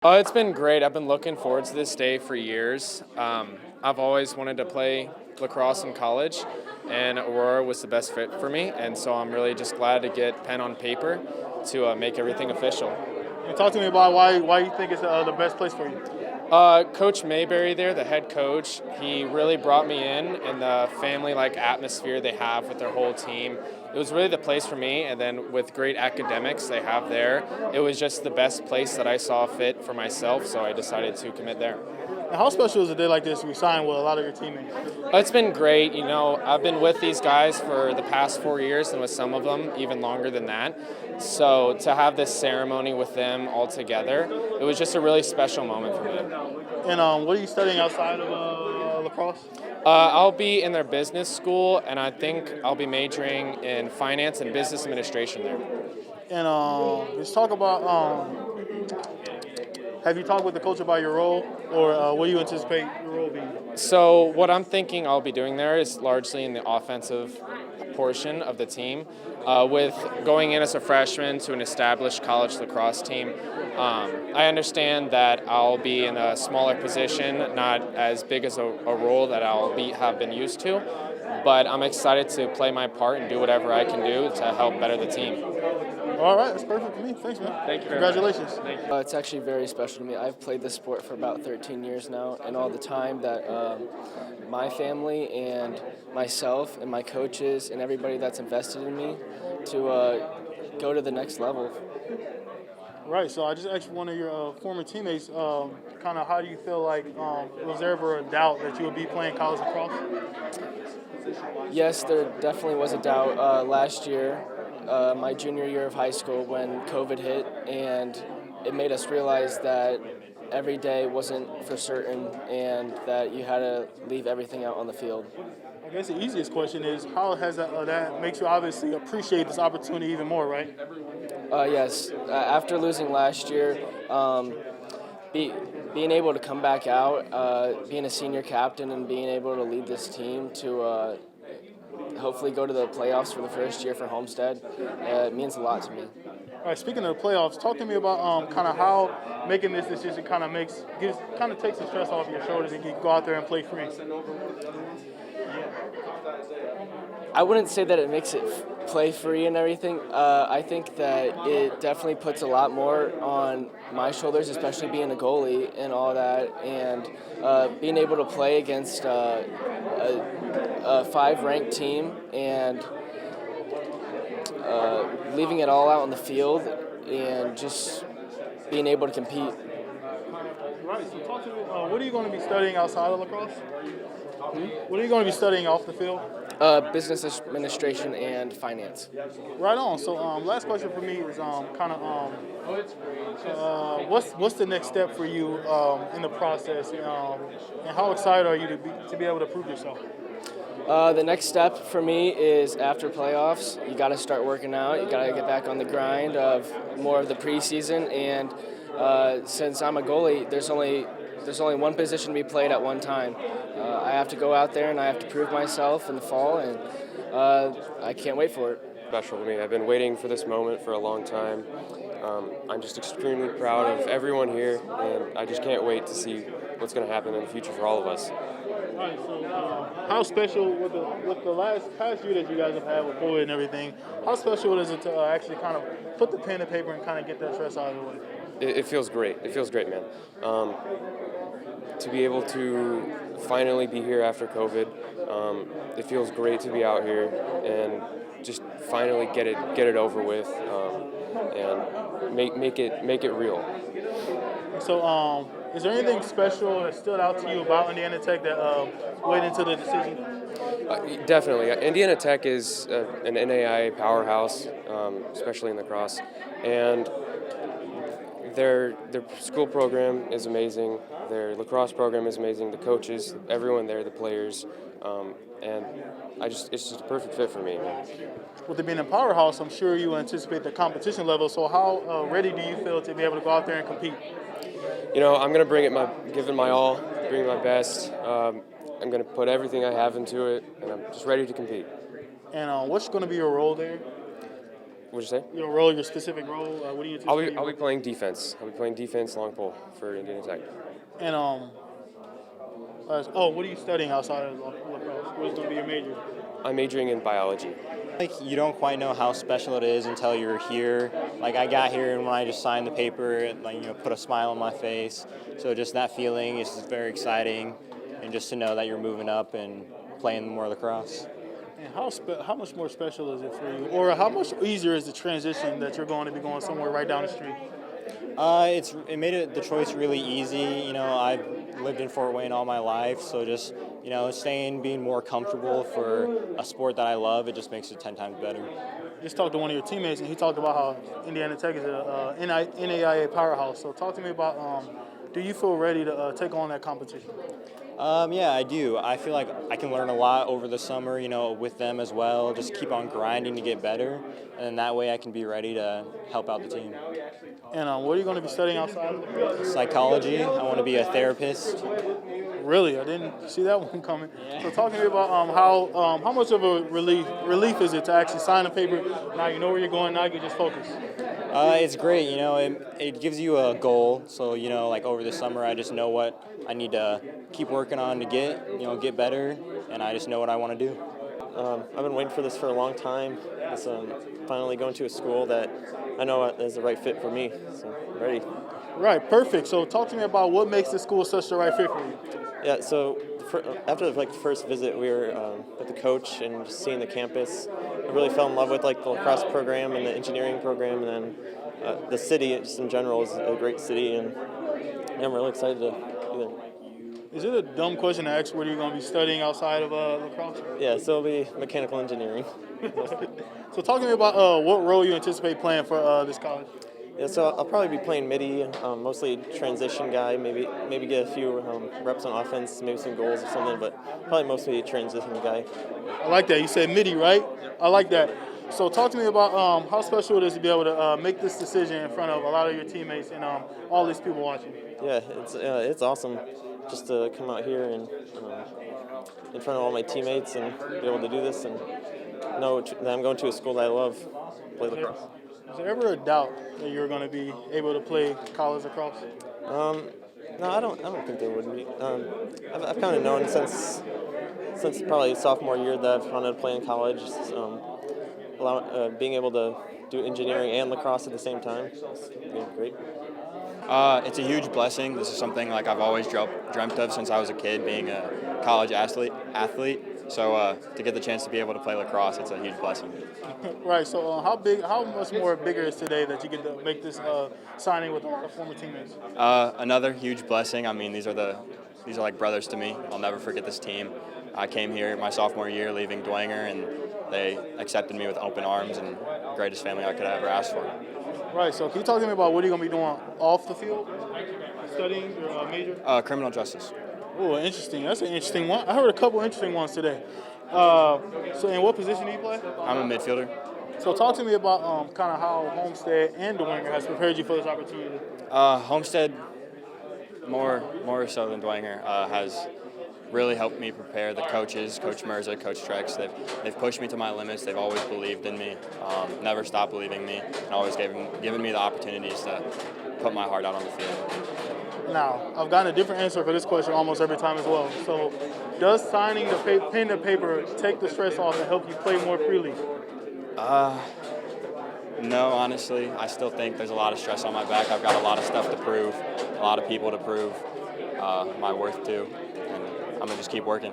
It's been great. I've been looking forward to this day for years. I've always wanted to play lacrosse in college, and Aurora was the best fit for me, and so I'm really just glad to get pen on paper to make everything official. And talk to me about why you think it's the best place for you. Coach Mayberry there, the head coach, he really brought me in and the family-like atmosphere they have with their whole team. It was really the place for me, and then with great academics they have there, it was just the best place that I saw fit for myself, so I decided to commit there. And how special is a day like this we sign with a lot of your teammates? It's been great. I've been with these guys for the past 4 years, and with some of them even longer than that. So to have this ceremony with them all together, it was just a really special moment for me. And what are you studying outside of lacrosse? I'll be in their business school, and I think I'll be majoring in finance and business administration there. And let's talk about. Have you talked with the coach about your role, or what do you anticipate your role being? So what I'm thinking I'll be doing there is largely in the offensive portion of the team. With going in as a freshman to an established college lacrosse team, I understand that I'll be in a smaller position, not as big as a role that have been used to, but I'm excited to play my part and do whatever I can do to help better the team. All right, that's perfect for me. Thanks, man. Thank you. Congratulations. Thank you. It's actually very special to me. I've played this sport for about 13 years now, and all the time that my family and myself and my coaches and everybody that's invested in me to go to the next level. Right, so I just asked one of your former teammates, kind of how do you feel like, was there ever a doubt that you would be playing college lacrosse? Yes, there definitely was a doubt last year, my junior year of high school, when COVID hit, and it made us realize that every day wasn't for certain and that you had to leave everything out on the field. I guess the easiest question is how has that makes you obviously appreciate this opportunity even more, right? Yes, after losing last year, being able to come back out, being a senior captain and being able to lead this team to hopefully go to the playoffs for the first year for Homestead, it means a lot to me. All right, speaking of the playoffs, talk to me about kind of how making this decision kind of takes the stress off your shoulders and you can go out there and play free. I wouldn't say that it makes it play free and everything. I think that it definitely puts a lot more on my shoulders, especially being a goalie and all that, and being able to play against a 5-ranked team and leaving it all out on the field and just being able to compete. Right, so talk to me, what are you going to be studying outside of lacrosse? What are you going to be studying off the field? Business administration and finance. Right on. So, last question for me is what's the next step for you in the process, and how excited are you to be able to prove yourself? The next step for me is after playoffs, you got to start working out. You got to get back on the grind of more of the preseason. And since I'm a goalie, there's only one position to be played at one time. I have to go out there and I have to prove myself in the fall, and I can't wait for it. Special to me. I've been waiting for this moment for a long time. I'm just extremely proud of everyone here, and I just can't wait to see what's going to happen in the future for all of us. All right, so how special with the past year that you guys have had with COVID and everything, how special is it to actually kind of put the pen to paper and kind of get that stress out of the way? It feels great. It feels great, man. To be able to finally be here after COVID, it feels great to be out here and just finally get it over with, and make it real. So, is there anything special that stood out to you about Indiana Tech that went into the decision? Definitely. Indiana Tech is an NAIA powerhouse, especially in lacrosse, and their school program is amazing. Their lacrosse program is amazing. The coaches, everyone there, the players, and it's just a perfect fit for me, man. With it being a powerhouse, I'm sure you anticipate the competition level. So how ready do you feel to be able to go out there and compete? I'm going to give it my all, bring my best. I'm going to put everything I have into it, and I'm just ready to compete. And what's going to be your role there? What'd you say? Your role, your specific role. What do you anticipate? I'll be playing defense. I'll be playing defense, long pole for Indiana Tech. And what are you studying outside of lacrosse? What is going to be your major? I'm majoring in biology. Like, you don't quite know how special it is until you're here. Like, I got here and when I just signed the paper, it, like, put a smile on my face. So just that feeling is just very exciting, and just to know that you're moving up and playing more lacrosse. And how much more special is it for you, or how much easier is the transition that you're going to be going somewhere right down the street? It made the choice really easy. I've lived in Fort Wayne all my life, so just being more comfortable for a sport that I love, it just makes it 10 times better. Just talked to one of your teammates, and he talked about how Indiana Tech is a NAIA powerhouse. So talk to me about, do you feel ready to take on that competition? Yeah, I do. I feel like I can learn a lot over the summer, with them as well. Just keep on grinding to get better, and then that way I can be ready to help out the team. And what are you going to be studying outside of the Psychology. I want to be a therapist. Really? I didn't see that one coming. Yeah. So talk to me about how much of a relief is it to actually sign a paper? Now you know where you're going, now you can just focus. It's great, it gives you a goal. So, like over the summer, I just know what I need to keep working on to get better, and I just know what I want to do. I've been waiting for this for a long time. It's finally going to a school that I know is the right fit for me, so I'm ready. Right, perfect. So talk to me about what makes this school such the right fit for you. Yeah, so after the first visit, we were with the coach and just seeing the campus. I really fell in love with the lacrosse program and the engineering program, and then the city just in general is a great city, and I'm really excited to be there. Is it a dumb question to ask what are you going to be studying outside of lacrosse? Yeah, so it'll be mechanical engineering. So talk to me about what role you anticipate playing for this college. Yeah, so I'll probably be playing midi, mostly transition guy, maybe get a few reps on offense, maybe some goals or something, but probably mostly a transition guy. I like that. You said midi, right? I like that. So talk to me about how special it is to be able to make this decision in front of a lot of your teammates and all these people watching. Yeah, it's awesome just to come out here and in front of all my teammates and be able to do this and know that I'm going to a school that I love, play lacrosse. Was there ever a doubt that you were going to be able to play college lacrosse? No, I don't think there would be. I've kind of known since probably sophomore year that I've wanted to play in college. Being able to do engineering and lacrosse at the same time, it's been great. It's a huge blessing. This is something I've always dreamt of since I was a kid, being a college athlete. So to get the chance to be able to play lacrosse, it's a huge blessing. Right. So how much more bigger is today that you get to make this signing with a former teammates? Another huge blessing. I mean, these are like brothers to me. I'll never forget this team. I came here my sophomore year, leaving Dwenger, and they accepted me with open arms and greatest family I could ever ask for. Right. So can you talk to me about what you're going to be doing off the field? Studying your major? Criminal justice. Oh, interesting. That's an interesting one. I heard a couple interesting ones today. So in what position do you play? I'm a midfielder. So talk to me about kind of how Homestead and Dwenger has prepared you for this opportunity. Homestead, more so than Dwenger, has really helped me prepare. The coaches, Coach Mirza, Coach Trex, they've pushed me to my limits. They've always believed in me, never stopped believing me, and always given me the opportunities to put my heart out on the field. Now, I've gotten a different answer for this question almost every time as well. So, does signing the pen to paper take the stress off and help you play more freely? No, honestly. I still think there's a lot of stress on my back. I've got a lot of stuff to prove, a lot of people to prove my worth to, and I'm going to just keep working.